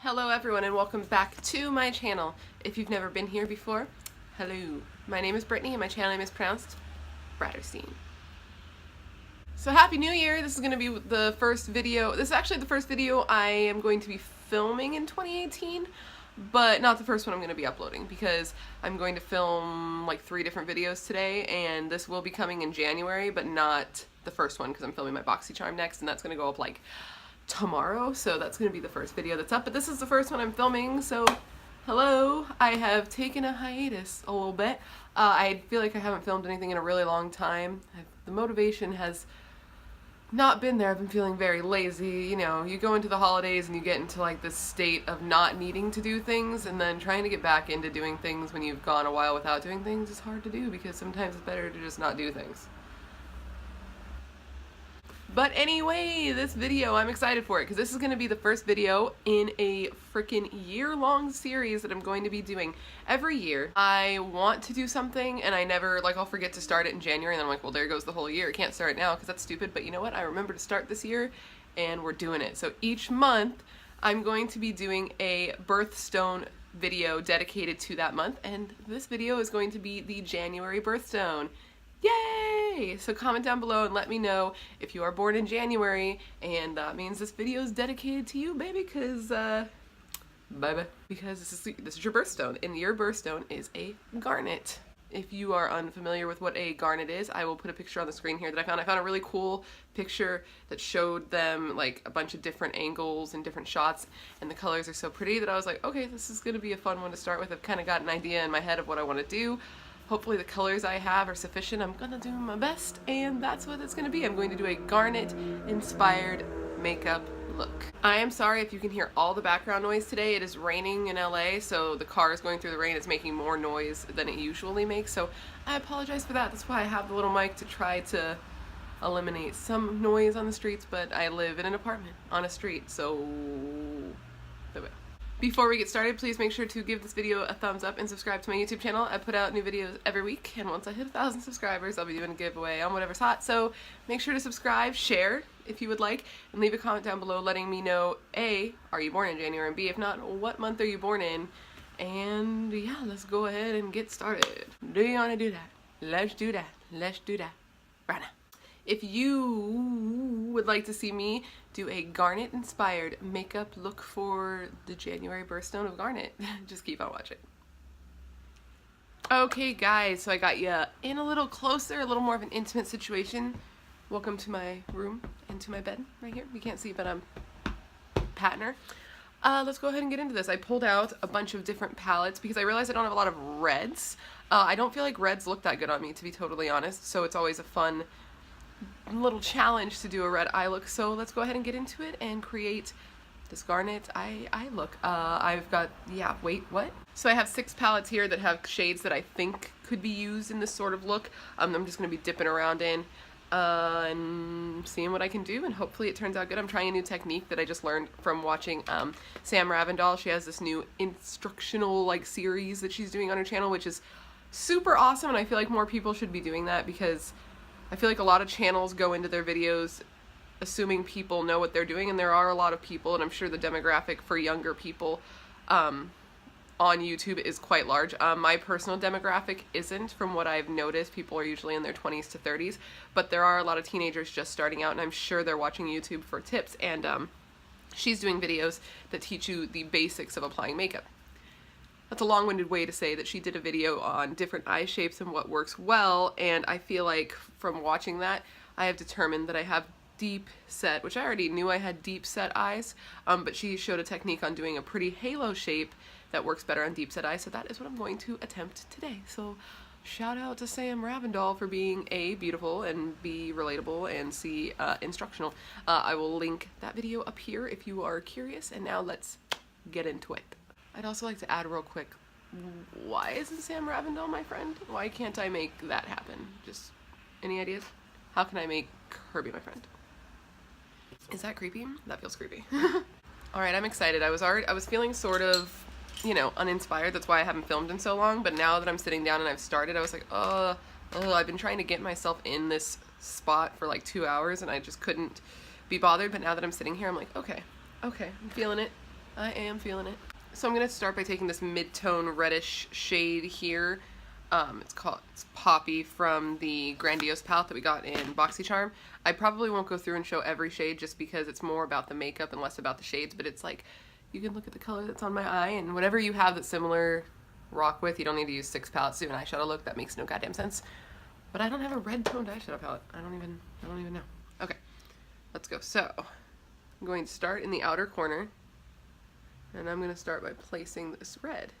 Hello everyone and welcome back to my channel. If you've never been here before, hello. My name is Brittany and my channel name is pronounced Birthstone. So happy new year. This is going to be the first video. This is actually the first video I am going to be filming in 2018, but not the first one I'm going to be uploading because I'm going to film like 3 different videos today, and this will be coming in January, but not the first one because I'm filming my BoxyCharm next, and that's going to go up like tomorrow, so that's going to be the first video that's up, but this is the first one I'm filming, so hello. I have taken a hiatus a little bit. I feel like I haven't filmed anything in a really long time. The motivation has not been there. I've been feeling very lazy. You know, you go into the holidays and you get into like this state of not needing to do things, and then trying to get back into doing things when you've gone a while without doing things is hard to do because sometimes it's better to just not do things. But anyway, this video, I'm excited for it because this is going to be the first video in a freaking year-long series that I'm going to be doing every year. I want to do something and I never, like, I'll forget to start it in January and then I'm like, well, there goes the whole year. I can't start it now because that's stupid, but you know what? I remember to start this year and we're doing it. So each month, I'm going to be doing a birthstone video dedicated to that month, and this video is going to be the January birthstone. Yay! So comment down below and let me know if you are born in January, and that means this video is dedicated to you, baby, because bye-bye. Because this is your birthstone, and your birthstone is a garnet. If you are unfamiliar with what a garnet is, I will put a picture on the screen here that I found. I found a really cool picture that showed them like a bunch of different angles and different shots, and the colors are so pretty that I was like, okay, this is gonna be a fun one to start with. I've kind of got an idea in my head of what I want to do. Hopefully the colors I have are sufficient. I'm gonna do my best, and that's what it's gonna be. I'm going to do a garnet inspired makeup look. I am sorry if you can hear all the background noise today. It is raining in LA, so the car is going through the rain. It's making more noise than it usually makes, so I apologize for that. That's why I have the little mic to try to eliminate some noise on the streets, but I live in an apartment on a street, so before we get started, please make sure to give this video a thumbs up and subscribe to my YouTube channel. I put out new videos every week, and once I hit 1,000 subscribers, I'll be doing a giveaway on whatever's hot. So make sure to subscribe, share if you would like, and leave a comment down below letting me know, A, are you born in January, and B, if not, what month are you born in? And yeah, let's go ahead and get started. Do you want to do that? Let's do that. Let's do that right now. If you would like to see me do a Garnet inspired makeup look for the January birthstone of Garnet, just keep on watching. Okay guys, so I got you in a little closer, a little more of an intimate situation. Welcome to my room and to my bed right here. You can't see, but I'm patting her. Let's go ahead and get into this. I pulled out a bunch of different palettes because I realized I don't have a lot of reds. I don't feel like reds look that good on me, to be totally honest, so it's always a fun little challenge to do a red eye look. So let's go ahead and get into it and create this garnet eye look. I've got, yeah, wait, what? So I have 6 palettes here that have shades that I think could be used in this sort of look. I'm just going to be dipping around in and seeing what I can do, and hopefully it turns out good. I'm trying a new technique that I just learned from watching Sam Ravindall. She has this new instructional like series that she's doing on her channel, which is super awesome, and I feel like more people should be doing that because I feel like a lot of channels go into their videos assuming people know what they're doing, and there are a lot of people, and I'm sure the demographic for younger people on YouTube is quite large. My personal demographic isn't, from what I've noticed. People are usually in their 20s to 30s, but there are a lot of teenagers just starting out, and I'm sure they're watching YouTube for tips, and she's doing videos that teach you the basics of applying makeup. That's a long-winded way to say that she did a video on different eye shapes and what works well, and I feel like from watching that, I have determined that I have deep set, which I already knew I had deep set eyes, but she showed a technique on doing a pretty halo shape that works better on deep set eyes, so that is what I'm going to attempt today. So shout out to Sam Ravindall for being A, beautiful, and B, relatable, and C, instructional. I will link that video up here if you are curious, and now let's get into it. I'd also like to add real quick, why isn't Sam Ravindall my friend? Why can't I make that happen? Just any ideas? How can I make her be my friend? Is that creepy? That feels creepy. Alright, I'm excited. I was feeling sort of, you know, uninspired. That's why I haven't filmed in so long, but now that I'm sitting down and I've started, I was like, I've been trying to get myself in this spot for like 2 hours and I just couldn't be bothered, but now that I'm sitting here, I'm like, okay, I'm feeling it. I am feeling it. So I'm going to start by taking this mid-tone reddish shade here. It's Poppy from the Grandiose palette that we got in BoxyCharm. I probably won't go through and show every shade just because it's more about the makeup and less about the shades, but it's like, you can look at the color that's on my eye, and whatever you have that's similar, rock with. You don't need to use 6 palettes to do an eyeshadow look. That makes no goddamn sense. But I don't have a red toned eyeshadow palette. I don't even know. Okay, let's go. So I'm going to start in the outer corner, and I'm going to start by placing this red.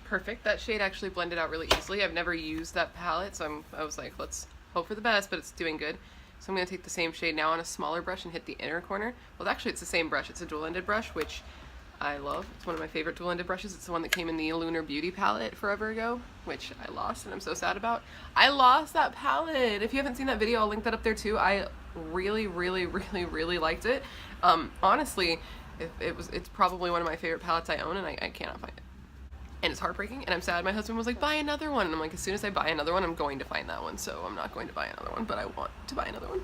Perfect. That shade actually blended out really easily. I've never used that palette, so I was like, let's hope for the best, but it's doing good. So I'm going to take the same shade now on a smaller brush and hit the inner corner. Well, actually, it's the same brush. It's a dual-ended brush, which I love. It's one of my favorite dual-ended brushes. It's the one that came in the Lunar Beauty palette forever ago, which I lost and I'm so sad about. I lost that palette. If you haven't seen that video, I'll link that up there too. I really liked it. Honestly, it's probably one of my favorite palettes I own, and I cannot find it. And it's heartbreaking, and I'm sad. My husband was like, buy another one. And I'm like, as soon as I buy another one, I'm going to find that one. So I'm not going to buy another one, but I want to buy another one.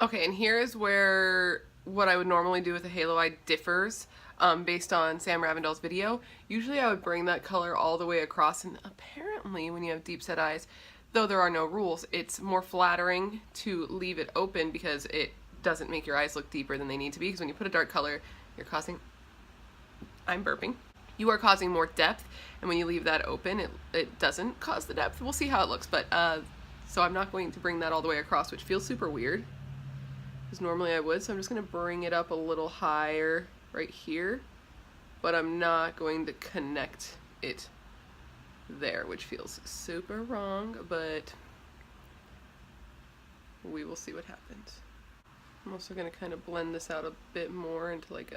Okay, and here's where what I would normally do with a halo eye differs based on Sam Ravindell's video. Usually I would bring that color all the way across, and apparently when you have deep set eyes, though there are no rules, it's more flattering to leave it open because it doesn't make your eyes look deeper than they need to be, because when you put a dark color, you're causing... I'm burping. You are causing more depth, and when you leave that open, it doesn't cause the depth. We'll see how it looks, but so I'm not going to bring that all the way across, which feels super weird, because normally I would, so I'm just going to bring it up a little higher right here, but I'm not going to connect it there, which feels super wrong, but we will see what happens. I'm also going to kind of blend this out a bit more into like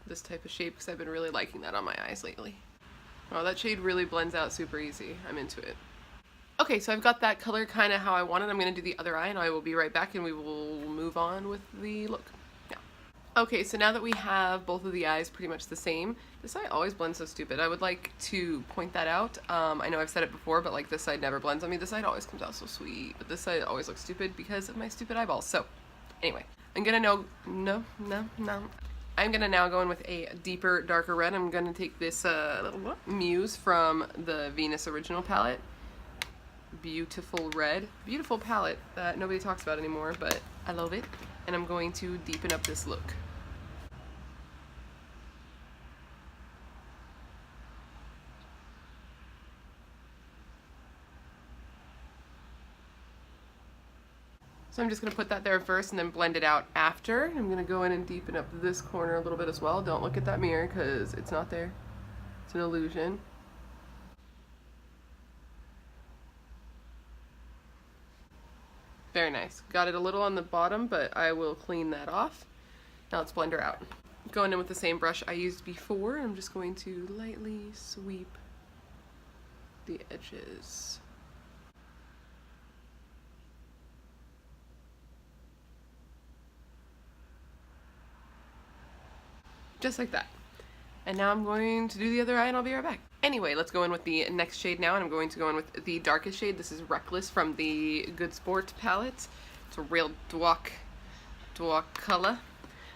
this type of shape, because I've been really liking that on my eyes lately. Oh, that shade really blends out super easy. I'm into it. Okay, so I've got that color kind of how I want it. I'm going to do the other eye, and I will be right back, and we will move on with the look. Yeah. Okay, so now that we have both of the eyes pretty much the same, this eye always blends so stupid. I would like to point that out. I know I've said it before, but like this side never blends on me. This side always comes out so sweet, but this side always looks stupid because of my stupid eyeballs. So anyway, I'm going to I'm going to now go in with a deeper, darker red. I'm going to take this little Muse from the Venus Original palette. Beautiful red. Beautiful palette that nobody talks about anymore, but I love it. And I'm going to deepen up this look. So I'm just going to put that there first and then blend it out after. I'm going to go in and deepen up this corner a little bit as well. Don't look at that mirror because it's not there. It's an illusion. Very nice. Got it a little on the bottom, but I will clean that off. Now let's blend her out. Going in with the same brush I used before, I'm just going to lightly sweep the edges. Just like that. And now I'm going to do the other eye, and I'll be right back. Anyway, let's go in with the next shade now, and I'm going to go in with the darkest shade. This is Reckless from the Good Sport palette. It's a real dwok color.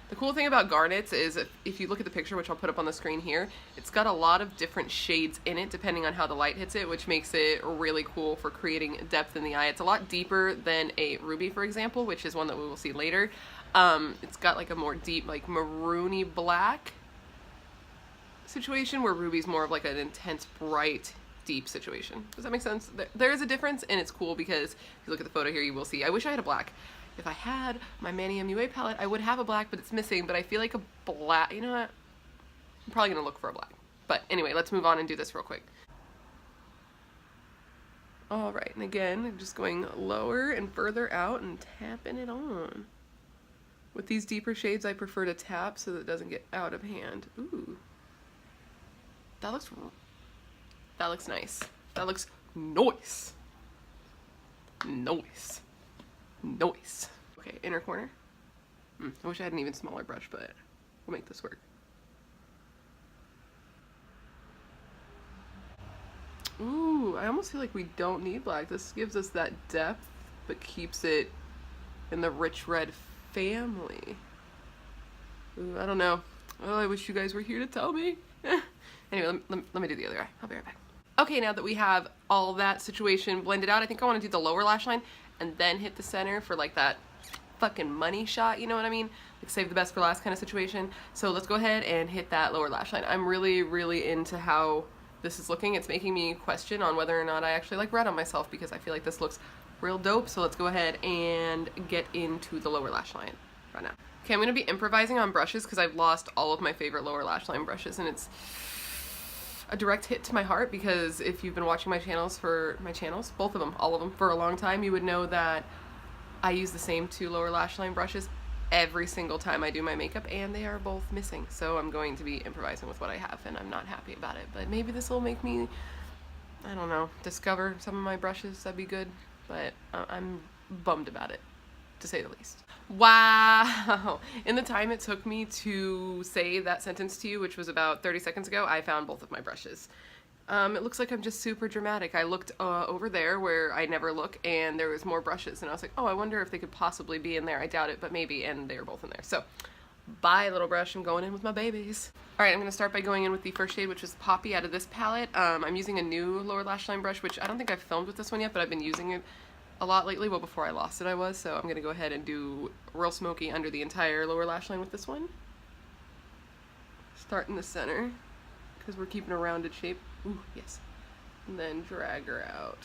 The cool thing about Garnets is if you look at the picture, which I'll put up on the screen here, it's got a lot of different shades in it depending on how the light hits it, which makes it really cool for creating depth in the eye. It's a lot deeper than a Ruby, for example, which is one that we will see later. It's got like a more deep, like maroony black situation, where Ruby's more of like an intense, bright, deep situation. Does that make sense? There is a difference, and it's cool because if you look at the photo here, you will see. I wish I had a black. If I had my Manny MUA palette, I would have a black, but it's missing. But I feel like a black, you know what? I'm probably gonna look for a black. But anyway, let's move on and do this real quick. All right, and again, I'm just going lower and further out and tapping it on. With these deeper shades, I prefer to tap so that it doesn't get out of hand. Ooh. That looks nice. That looks nice. Nice. Nice. Okay, inner corner. I wish I had an even smaller brush, but we'll make this work. Ooh, I almost feel like we don't need black. This gives us that depth, but keeps it in the rich red family. Ooh, I don't know. Oh, I wish you guys were here to tell me. Anyway, let me do the other eye. I'll be right back. Okay, now that we have all that situation blended out, I think I want to do the lower lash line and then hit the center for like that fucking money shot, you know what I mean? Like save the best for last kind of situation. So let's go ahead and hit that lower lash line. I'm really, really into how this is looking. It's making me question on whether or not I actually like red on myself because I feel like this looks real dope. So let's go ahead and get into the lower lash line right now. Okay, I'm going to be improvising on brushes because I've lost all of my favorite lower lash line brushes, and it's a direct hit to my heart because if you've been watching my channels, both of them, all of them, for a long time, you would know that I use the same two lower lash line brushes every single time I do my makeup, and they are both missing. So I'm going to be improvising with what I have, and I'm not happy about it. But maybe this will make me, I don't know, discover some of my brushes. That'd be good. But I'm bummed about it, to say the least. Wow! In the time it took me to say that sentence to you, which was about 30 seconds ago, I found both of my brushes. It looks like I'm just super dramatic. I looked over there where I never look, and there was more brushes, and I was like, oh, I wonder if they could possibly be in there. I doubt it, but maybe, and they were both in there. So, bye, little brush. I'm going in with my babies. Alright, I'm going to start by going in with the first shade, which is Poppy out of this palette. I'm using a new lower lash line brush, which I don't think I've filmed with this one yet, but I've been using it a lot lately. Well, before I lost it I was, so I'm going to go ahead and do real smoky under the entire lower lash line with this one. Start in the center, because we're keeping a rounded shape. Ooh, yes. And then drag her out.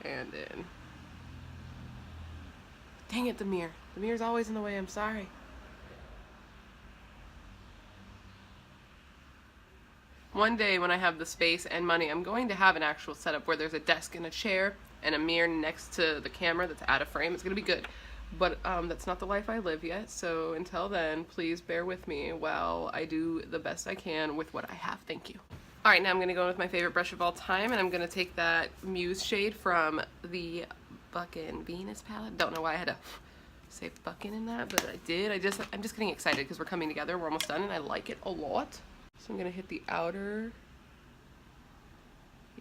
And in. Dang it, the mirror. The mirror's always in the way, I'm sorry. One day when I have the space and money, I'm going to have an actual setup where there's a desk and a chair and a mirror next to the camera that's out of frame. It's gonna be good. But that's not the life I live yet, so until then, please bear with me while I do the best I can with what I have. Thank you. Alright, now I'm gonna go in with my favorite brush of all time, and I'm gonna take that Muse shade from the Buckin' Venus palette. Don't know why I had to say Buckin' in that, but I did. I'm just getting excited because we're coming together. We're almost done, and I like it a lot. So I'm gonna hit the outer.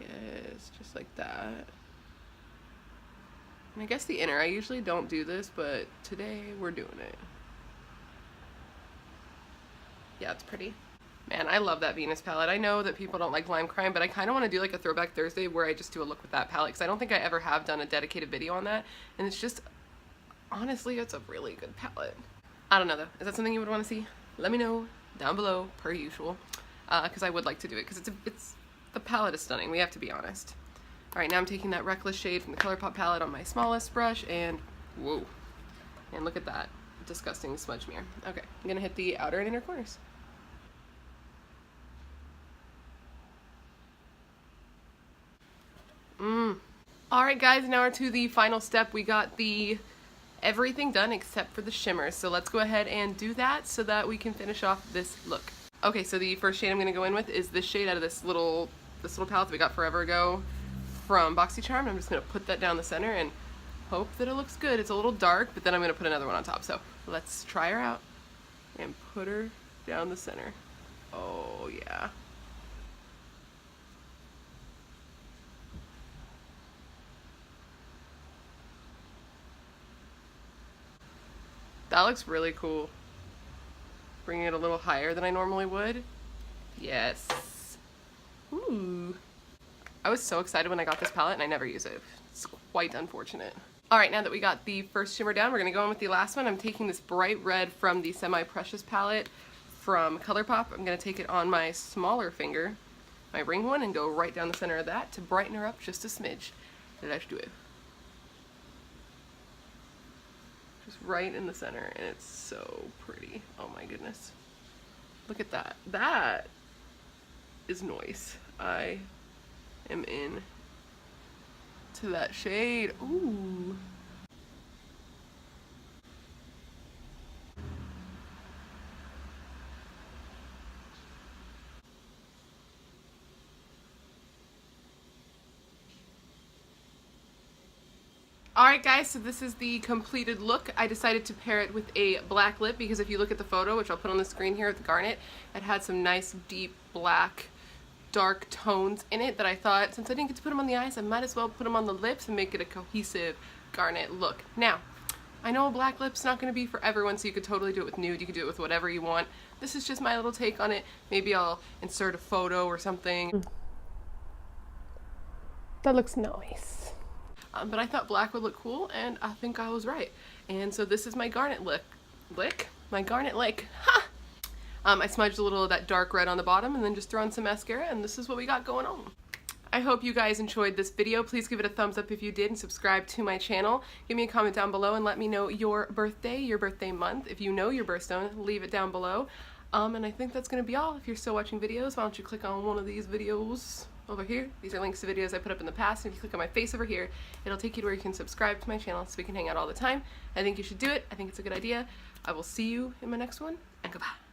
Yes, just like that. And I guess the inner. I usually don't do this, but today we're doing it. Yeah, it's pretty. Man, I love that Venus palette. I know that people don't like Lime Crime, but I kind of want to do like a Throwback Thursday where I just do a look with that palette, because I don't think I ever have done a dedicated video on that, and it's just, honestly, it's a really good palette. I don't know though. Is that something you would want to see? Let me know down below, per usual, because I would like to do it, because the palette is stunning. We have to be honest. Alright, now I'm taking that Reckless shade from the ColourPop palette on my smallest brush, and whoa. And look at that disgusting smudge mirror. Okay, I'm going to hit the outer and inner corners. Alright guys, now we're to the final step. We got everything done except for the shimmer. So let's go ahead and do that so that we can finish off this look. Okay, so the first shade I'm going to go in with is this shade out of this little palette that we got forever ago from BoxyCharm. I'm just going to put that down the center and hope that it looks good. It's a little dark, but then I'm going to put another one on top. So let's try her out and put her down the center. Oh yeah. That looks really cool. Bringing it a little higher than I normally would. Yes. Ooh. I was so excited when I got this palette and I never use it. It's quite unfortunate. Alright, now that we got the first shimmer down, we're going to go in with the last one. I'm taking this bright red from the Semi Precious palette from ColourPop. I'm going to take it on my smaller finger, my ring one, and go right down the center of that to brighten her up just a smidge. Let's do it. Just right in the center, and it's so pretty. Oh my goodness. Look at that. That is nice. I am in to that shade. Ooh. Alright guys, so this is the completed look. I decided to pair it with a black lip because if you look at the photo, which I'll put on the screen here with the Garnet, it had some nice deep black dark tones in it that I thought, since I didn't get to put them on the eyes, I might as well put them on the lips and make it a cohesive Garnet look. Now, I know a black lip's not going to be for everyone, so you could totally do it with nude, you could do it with whatever you want. This is just my little take on it. Maybe I'll insert a photo or something. That looks nice. But I thought black would look cool, and I think I was right. And so this is my Garnet lick. My Garnet lick. Ha! I smudged a little of that dark red on the bottom and then just threw on some mascara, and this is what we got going on. I hope you guys enjoyed this video. Please give it a thumbs up if you did and subscribe to my channel. Give me a comment down below and let me know your birthday month. If you know your birthstone, leave it down below. And I think that's going to be all. If you're still watching videos, why don't you click on one of these videos over here. These are links to videos I put up in the past, and if you click on my face over here, it'll take you to where you can subscribe to my channel so we can hang out all the time. I think you should do it. I think it's a good idea. I will see you in my next one, and goodbye.